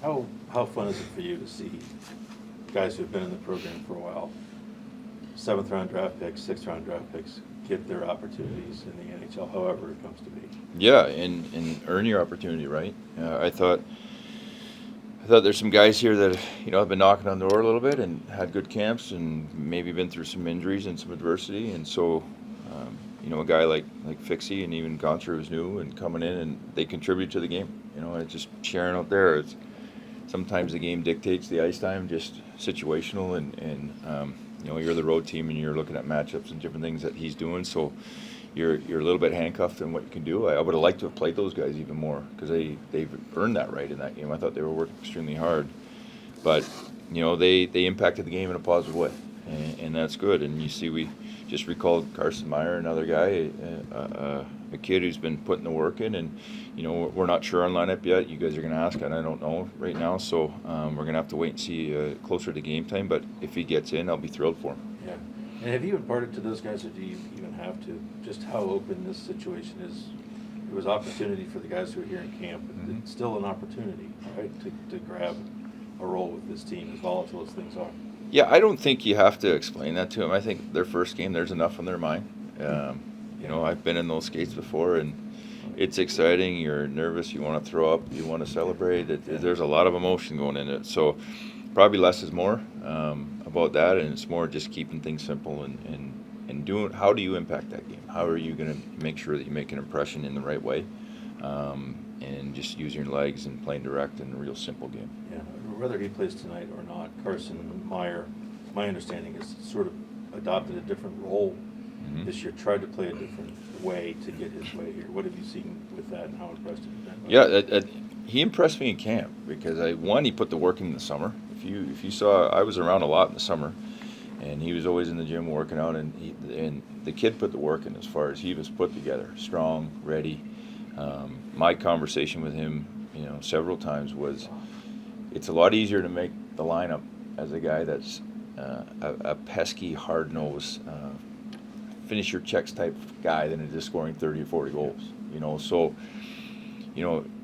How fun is it for you to see guys who've been in the program for a while, 7th-round draft picks, 6th-round draft picks, get their opportunities in the NHL, however it comes to be? Yeah, and earn your opportunity, right? I thought there's some guys here that have been knocking on the door a little bit and had good camps and maybe been through some injuries and some adversity, and so a guy like Fixie and even Gonser who's new and coming in and they contribute to the game. It's just sharing out there. It's sometimes the game dictates the ice time, just situational, and you're the road team and you're looking at matchups and different things that he's doing, so you're a little bit handcuffed in what you can do. I would have liked to have played those guys even more because they've earned that right in that game. I thought they were working extremely hard, but they impacted the game in a positive way, and that's good. And you see, we just recalled Carson Meyer, another guy, a kid who's been putting the work in, and we're not sure on lineup yet. You guys are going to ask, and I don't know right now, so we're going to have to wait and see closer to game time. But if he gets in, I'll be thrilled for him. Yeah. And have you imparted to those guys, or do you even have to, just how open this situation is? It was opportunity for the guys who are here in camp, but Mm-hmm. it's still an opportunity, right, to grab a role with this team, as volatile as things are. Yeah, I don't think you have to explain that to them. I think their first game, there's enough on their mind. I've been in those skates before, and it's exciting. You're nervous. You want to throw up. You want to celebrate. There's a lot of emotion going in it. So probably less is more about that, and it's more just keeping things simple and doing. How do you impact that game? How are you going to make sure that you make an impression in the right way? And just using your legs and playing direct in a real simple game. Yeah, whether he plays tonight or not, Carson Meyer, my understanding is sort of adopted a different role this year, tried to play a different way to get his way here. What have you seen with that, and how impressed have you been? Yeah, he impressed me in camp because he put the work in the summer. If you saw, I was around a lot in the summer, and he was always in the gym working out, and the kid put the work in as far as he was put together, strong, ready. My conversation with him, several times was, it's a lot easier to make the lineup as a guy that's a pesky, hard-nosed, finish your checks type guy than it is scoring 30 or 40 goals. So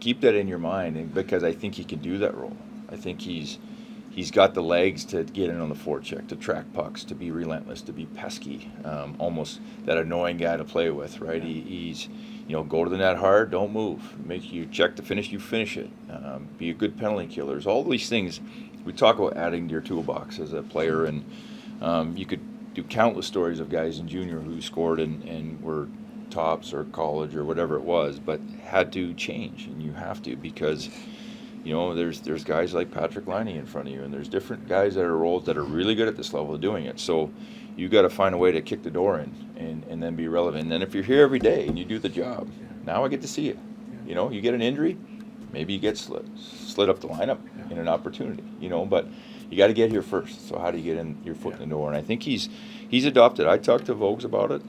keep that in your mind, and because I think he can do that role. I think he's got the legs to get in on the forecheck, to track pucks, to be relentless, to be pesky, almost that annoying guy to play with, right? He's go to the net hard, don't move. Make you check to finish, you finish it. Be a good penalty killer. There's all these things we talk about adding to your toolbox as a player, and you could do countless stories of guys in junior who scored and were tops or college or whatever it was, but had to change, and you have to, because there's guys like Patrick Laine in front of you, and there's different guys that are roles that are really good at this level of doing it. So you got to find a way to kick the door in and then be relevant. And then if you're here every day and you do the job, now I get to see you. You get an injury, maybe you get slid up the lineup in an opportunity. But you got to get here first. So how do you get in your foot in the door? And I think he's adopted. I talked to Vogues about it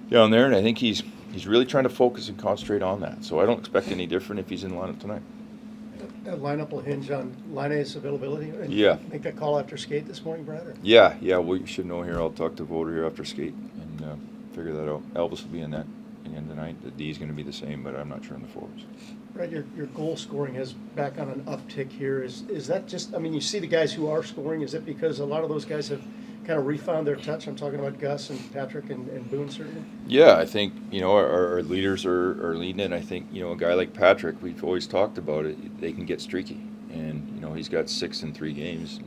down there, and I think he's really trying to focus and concentrate on that. So I don't expect any different if he's in the lineup tonight. That lineup will hinge on Laine's availability. And Yeah. Make that call after skate this morning, Brad? Or? Yeah, we should know here. I'll talk to Voder here after skate and figure that out. Elvis will be in that again tonight. The D is going to be the same, but I'm not sure in the forwards. Brad, your goal scoring is back on an uptick here. Is that just, you see the guys who are scoring, is it because a lot of those guys have kind of refound their touch? I'm talking about Gus and Patrick and Boone, certainly. Yeah, I think, our leaders are leading it. I think, a guy like Patrick, we've always talked about it, they can get streaky. And, he's got 6 in 3 games.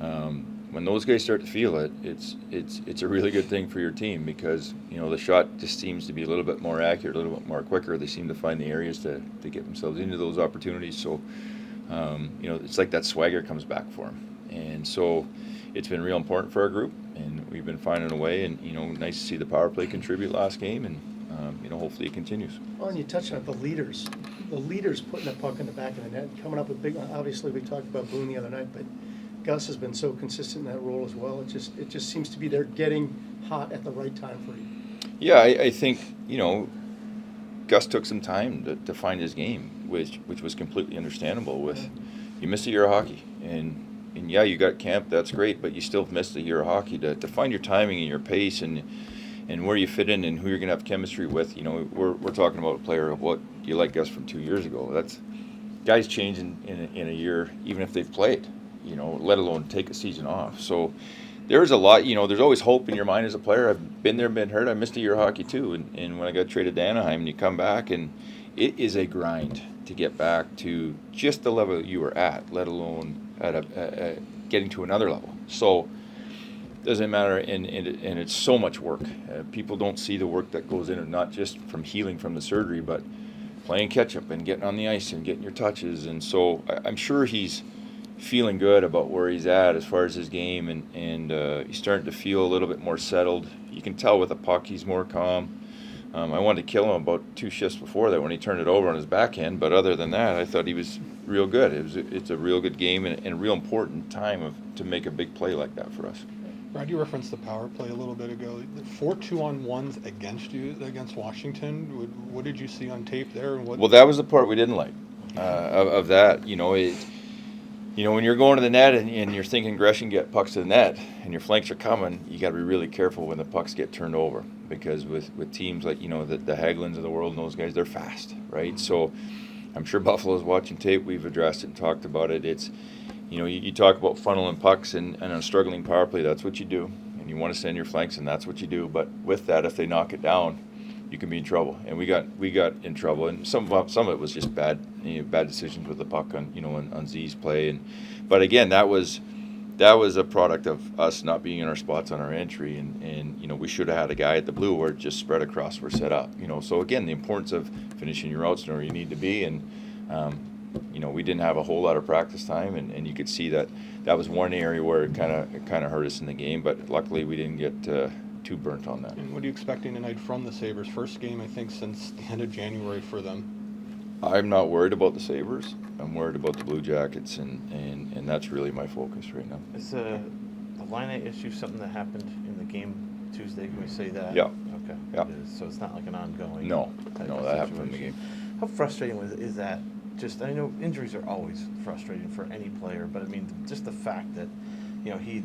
And when those guys start to feel it, it's a really good thing for your team because, the shot just seems to be a little bit more accurate, a little bit more quicker. They seem to find the areas to get themselves into those opportunities. So, it's like that swagger comes back for them. And so it's been real important for our group, and we've been finding a way. And, nice to see the power play contribute last game, and, hopefully it continues. Well, and you touched on it, the leaders putting the puck in the back of the net, coming up with big, obviously we talked about Boone the other night, but Gus has been so consistent in that role as well. It just seems to be they're getting hot at the right time for you. Yeah, I think, Gus took some time to find his game, which was completely understandable with, you missed a year of hockey, and yeah, you got camp, that's great, but you still missed a year of hockey to find your timing and your pace and where you fit in and who you're going to have chemistry with. We're talking about a player of what you like Gus from 2 years ago. guys change in a year, even if they've played, let alone take a season off. So there's a lot, there's always hope in your mind as a player. I've been there, been hurt. I missed a year of hockey too. And when I got traded to Anaheim, and you come back, and it is a grind to get back to just the level you were at, let alone at getting to another level. So doesn't matter, and it's so much work. People don't see the work that goes in it, not just from healing from the surgery, but playing catch-up and getting on the ice and getting your touches. And so I'm sure he's feeling good about where he's at as far as his game, and he's starting to feel a little bit more settled. You can tell with the puck he's more calm. I wanted to kill him about 2 shifts before that when he turned it over on his backhand, but other than that, I thought he was real good. It's a real good game and a real important time to make a big play like that for us. Brad, you referenced the power play a little bit ago. 4 2-on-1s against Washington. What did you see on tape there? Well, that was the part we didn't like of that. When you're going to the net and you're thinking Gresham get pucks to the net and your flanks are coming, you got to be really careful when the pucks get turned over, because with teams like the Hagelins of the world and those guys, they're fast, right? So I'm sure Buffalo's watching tape. We've addressed it and talked about it. It's you talk about funneling pucks and on a struggling power play, that's what you do. And you want to send your flanks, and that's what you do. But with that, if they knock it down, you can be in trouble. And we got in trouble. And some of it was just bad decisions with the puck on Z's play. But again, that was a product of us not being in our spots on our entry. And we should have had a guy at the blue where it just spread across, we're set up. So again, the importance of finishing your routes where you need to be. And we didn't have a whole lot of practice time, and you could see that was one area where it kind of hurt us in the game. But luckily, we didn't get too burnt on that. And what are you expecting tonight from the Sabres? First game, I think, since the end of January for them. I'm not worried about the Sabres. I'm worried about the Blue Jackets, and that's really my focus right now. Is the line issue something that happened in the game Tuesday? Can we say that? Yeah. Okay. Yeah. So it's not like an ongoing. No, that happened in the game. How frustrating is that? I know injuries are always frustrating for any player, but I mean, just the fact that, he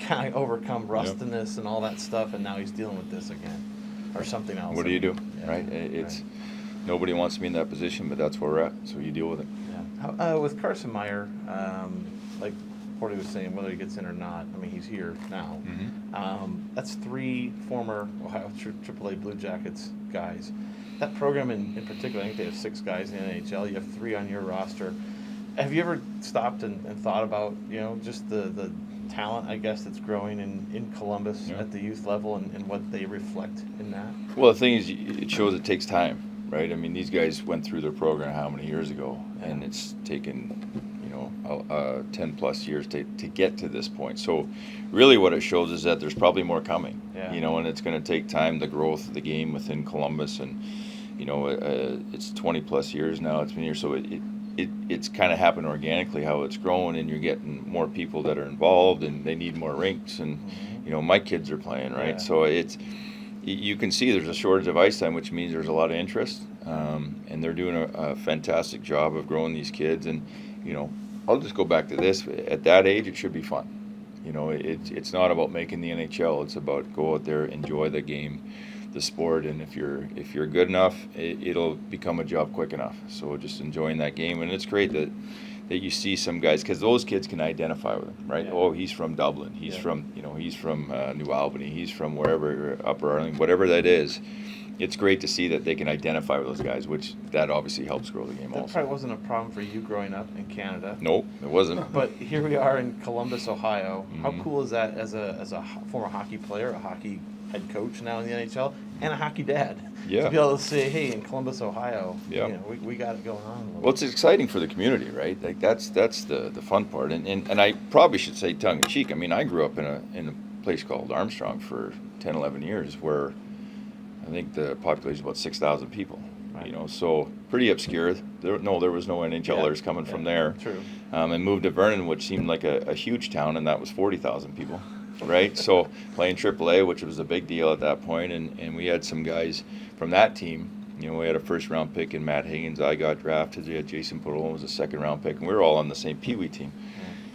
kind of overcome rustiness and all that stuff, and now he's dealing with this again, or something else. What do you do, Yeah, right? Nobody wants to be in that position, but that's where we're at, so you deal with it. Yeah. With Carson Meyer, like Porty was saying, whether he gets in or not, I mean, he's here now. Mm-hmm. That's 3 former Ohio AAA Blue Jackets guys. That program in particular, I think they have 6 guys in the NHL. You have 3 on your roster. Have you ever stopped and thought about, just the talent, I guess, that's growing in Columbus at the youth level and what they reflect in that? Well, the thing is, it shows it takes time, right? I mean, these guys went through their program how many years ago, and it's taken 10 plus years to get to this point. So really what it shows is that there's probably more coming, and it's going to take time, the growth of the game within Columbus, and it's 20 plus years now it's been here, so it's kind of happened organically how it's grown, and you're getting more people that are involved, and they need more rinks, and my kids are playing, right? So you can see there's a shortage of ice time, which means there's a lot of interest, and they're doing a fantastic job of growing these kids. And I'll just go back to this. At that age, it should be fun. It's not about making the NHL. It's about go out there, enjoy the game, the sport, and if you're good enough, it'll become a job quick enough. So just enjoying that game, and it's great that you see some guys, because those kids can identify with him, right? Yeah. Oh, he's from Dublin. He's from New Albany. He's from wherever, Upper Arlington, whatever that is. It's great to see that they can identify with those guys, which that obviously helps grow the game also. That probably wasn't a problem for you growing up in Canada. Nope, it wasn't. But here we are in Columbus, Ohio. Mm-hmm. How cool is that as a former hockey player, a hockey head coach now in the NHL, and a hocky dad? Yeah. To be able to say, hey, in Columbus, Ohio, yeah. We got it going on. Well, it's exciting for the community, right? Like that's the fun part. And I probably should say tongue in cheek. I mean, I grew up in a place called Armstrong for 10, 11 years where I think the population is about 6,000 people. Right. So pretty obscure. There was no NHLers coming from there. True. And moved to Vernon, which seemed like a huge town, and that was 40,000 people, right? So playing AAA, which was a big deal at that point, and we had some guys from that team. We had a first-round pick in Matt Higgins. I got drafted. We had Jason Podolin was a second-round pick, and we were all on the same Pee Wee team.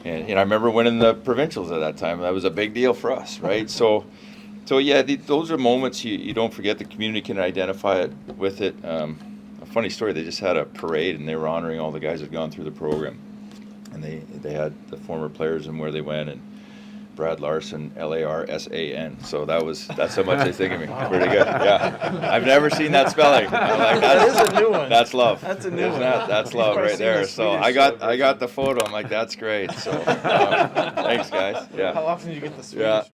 And I remember winning the provincials at that time. That was a big deal for us, right? So yeah, those are moments you don't forget. The community can identify it with it. A funny story. They just had a parade, and they were honoring all the guys that had gone through the program. And they had the former players and where they went, and Brad Larsen, Larsan. So that's how much they think of me. Pretty good. Yeah, I've never seen that spelling. I'm like, That is a new one. That's love. That's a new Isn't one. That's love You've right seen there. the So Swedish I got version. the photo. I'm like, that's great. So thanks, guys. Yeah. How often do you get the Swedish? Yeah.